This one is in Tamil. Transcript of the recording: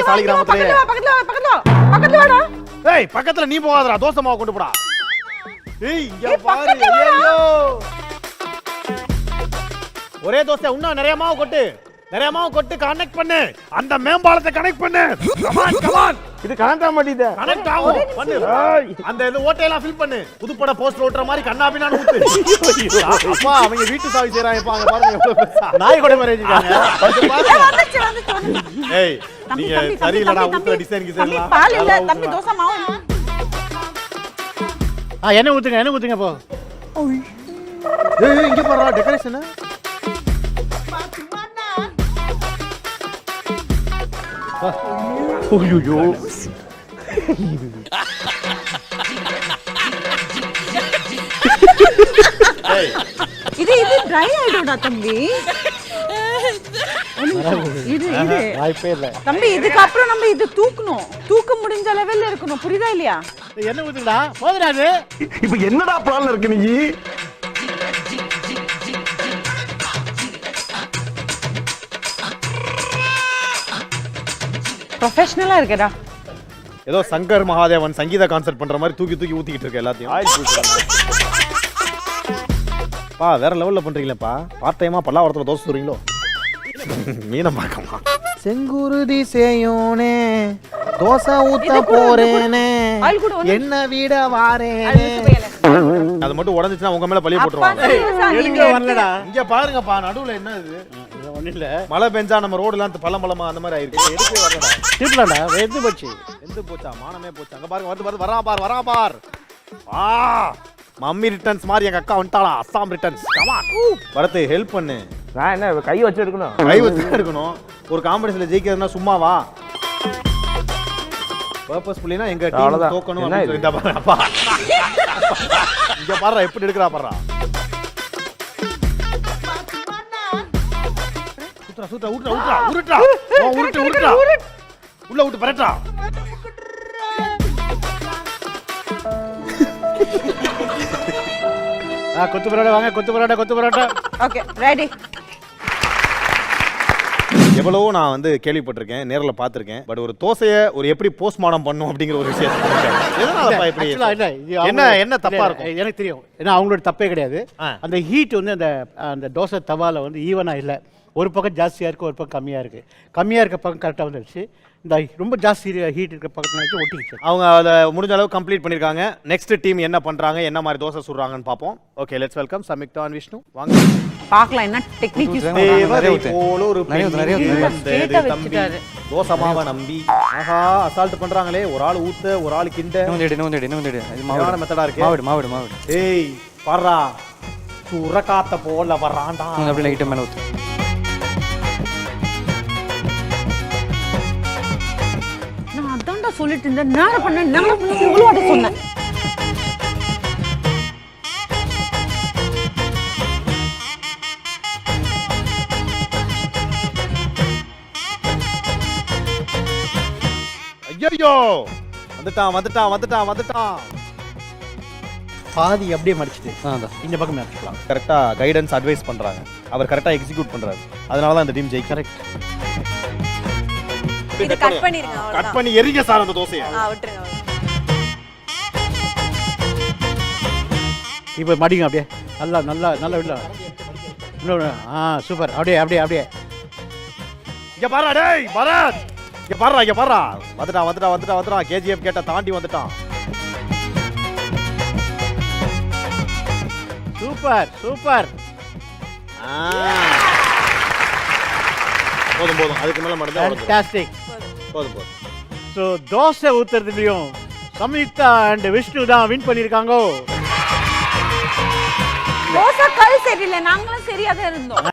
சாலிகிராமத்திலே. பக்கத்துல வாடா. ஏய் பக்கத்துல நீ போகாதடா, தோசை மாவு கொண்டு போடா. ஏய் இங்க பாரு. ஐயோ. ஒரே தோசை இன்னும் நிறைய மாவு கொட்டு. நிறைய மாவு கொட்டு கனெக்ட் பண்ணு. அந்த மேம்பாலத்தை கனெக்ட் பண்ணு. Come on come on. இது கனெக்ட் ஆக மாட்டேங்குது. கனெக்ட் ஆகும். பண்ணு. அந்த இது ஓட்டையெல்லாம் ஃபில் பண்ணு. புதுப்பட போஸ்டர் ஓட்ற மாதிரி கண்ணாபினான்னு ஊத்து. அப்பா அவங்க வீட்டு சாவி செய்றாங்கப்பா. அங்க பாருங்க எவ்வளவு பெருசா. நாய் கூட மாதிரி வச்சிருக்காங்க. வந்துச்சு. ஏய் நீங்க சரியில்லடா ஊத்துற டிசைன் கிசைன்லாம். பால் இல்ல தம்பி, தோசை மாவு. என்ன ஊத்துங்க போ. ஏய் இங்க பாருடா டெக்கரேஷன். ஐயோ. இது ட்ரை ஆயிடும்டா தம்பி. இது வாய்ப்பே இல்ல தம்பி. இதுக்கு அப்புறம் நம்ம இது தூக்கணும். தூக்க முடிஞ்ச லெவல்ல இருக்கணும். புரியுதா இல்லையா? என்ன ஊத்துடா போதுடாது. இப்ப என்னடா பிளான்ல இருக்கு நீ? ப்ரொஃபஷனலா இருக்கடா. ஏதோ சங்கர் மகாதேவன் சங்கீத கான்சர்ட் பண்ற மாதிரி தூக்கி தூக்கி ஊத்திக்கிட்டு இருக்க எல்லாத்தையும். பா வேற லெவல்ல பண்றீங்களேப்பா. பார்ட் டைமா பல்லாவரத்துல தோசை சுடுறீங்களோ? மீன பார்க்கமா. செங்குருதி சேயோனே தோசை ஊத்த போறேனே என்ன வீட வாரேனே. அது மட்டும் உடைஞ்சிச்சுனா உங்க மேல பழிய போட்டுருவாங்க. எடுக்க வரலடா. இங்க பாருங்கப்பா நடுவுல என்ன இது? ஒண்ணு இல்ல. மழை பெஞ்சா நம்ம ரோடுலாம் பள்ளமா அந்த மாதிரி ஆயிருக்கு. எடுக்கவே வரலடா. திட்டலடா. வெந்து போச்சு. எந்த போச்சா? மானமே போச்சு. அங்க பாருங்க வந்து வரா பார். ஆ மம்மி ரிட்டர்ன்ஸ் மாதிரி எங்க அக்கா வந்துட்டாளா? அஸ்ஸாம் ரிட்டர்ன்ஸ். கமான் வரது ஹெல்ப் பண்ணு. நான் என்ன கை வச்சு எடுக்கணும்? கை வச்சு எடுக்கணும். ஒரு காம்படிஷன்ல ஜெயிக்கிறதுனா சும்மாவா? பர்பஸ்ஃபுல்லினா எங்க டீம் தோக்கணும் அப்படி சொல்லிட்டா பாருப்பா. இங்க பாருடா எப்படி எடுக்கறா பாருடா. உருட்டா. உள்ள விட்டு பரட்டா. கொத்து பரோட்டா வாங்க. கொத்து பரோட்டா. Okay ready. எவ்வளவோ நான் வந்து கேள்விப்பட்டிருக்கேன், நேர்ல பார்த்திருக்கேன். பட் ஒரு தோசையை ஒரு எப்படி போஸ்ட்மார்ட்டம் பண்ணும் அப்படிங்கிற ஒரு விஷயம் எதனாலப்பா இப்படி என்ன தப்பா இருக்கும்? எனக்கு தெரியும். ஏன்னா அவங்களோட தப்பே கிடையாது. அந்த ஹீட் வந்து அந்த தோசை தவால வந்து ஈவனா இல்லை. ஒரு பக்கம் ஜாஸ்தியாக இருக்குது, ஒரு பக்கம் கம்மியாக இருக்குது. கம்மியாக இருக்க பக்கம் கரெக்டாக வந்துடுச்சு. இந்த ரொம்ப ஜாஸ்தி ஹீட் இருக்க பக்கத்தில் வச்சு ஒட்டிக்கிச்சு. அவங்க அதை முடிஞ்ச அளவு கம்ப்ளீட் பண்ணியிருக்காங்க. நெக்ஸ்ட் டீம் என்ன பண்ணுறாங்க, என்ன மாதிரி தோசை சுடுறாங்கன்னு பார்ப்போம். Okay let's welcome Samyuktha and Vishnu. வாங்க பார்க்கலாம் என்ன டெக்னிக் யூஸ் பண்றாங்க. தோசை மாவை நம்பி ஆஹா அசால்ட் பண்றாங்களே. ஒரு ஆள் ஊத்த, ஒரு ஆள் கிண்ட. மாவான மெத்தடா இருக்கு. மாவு. ஏய் பாறா சுரக்காத்த போல வர்றான்டா. அப்படி லைட்டா மேல ஊத்து. நான் அதான்டா சொல்லிட்டு இருந்தேன். நான் பண்ண இவ்வளவு வாட்டி சொன்னேன். ஐயோ வந்துட்டான். பாதி அப்படியே மடிச்சிட்டு இந்த பக்கம் மடிச்சுக்கலாம். கரெக்டா கைடன்ஸ் அட்வைஸ் பண்றாங்க. அவர் கரெக்டா எக்ஸிக்யூட் பண்றாரு. அதனால தான் இந்த டீம் ஜெயிக்கும். கரெக்ட். இத கட் பண்ணிருங்க. கட் பண்ணி எரிங்க சார் அந்த தோசையை. விட்டுருங்க. இப்போ மடிங்க அப்படியே. நல்லா விடல. சூப்பர். அப்படியே. இங்க பாருடா டேய் பரத். இங்க பாருடா. வந்துட்டான். கேஜிஎஃப் கேட்ட தாண்டி வந்துட்டான். சூப்பர். போதும். அதுக்கு மேல மட்டும் ஃபேண்டாஸ்டிக். போதும். ஸோ தோசை ஊத்துறதுலையும் சம்யுக்தா அண்ட் விஷ்ணு தான் வின் பண்ணியிருக்காங்க. தோசை கல் சரியில்லை, நாங்களும் சரியா தான் இருந்தோம்.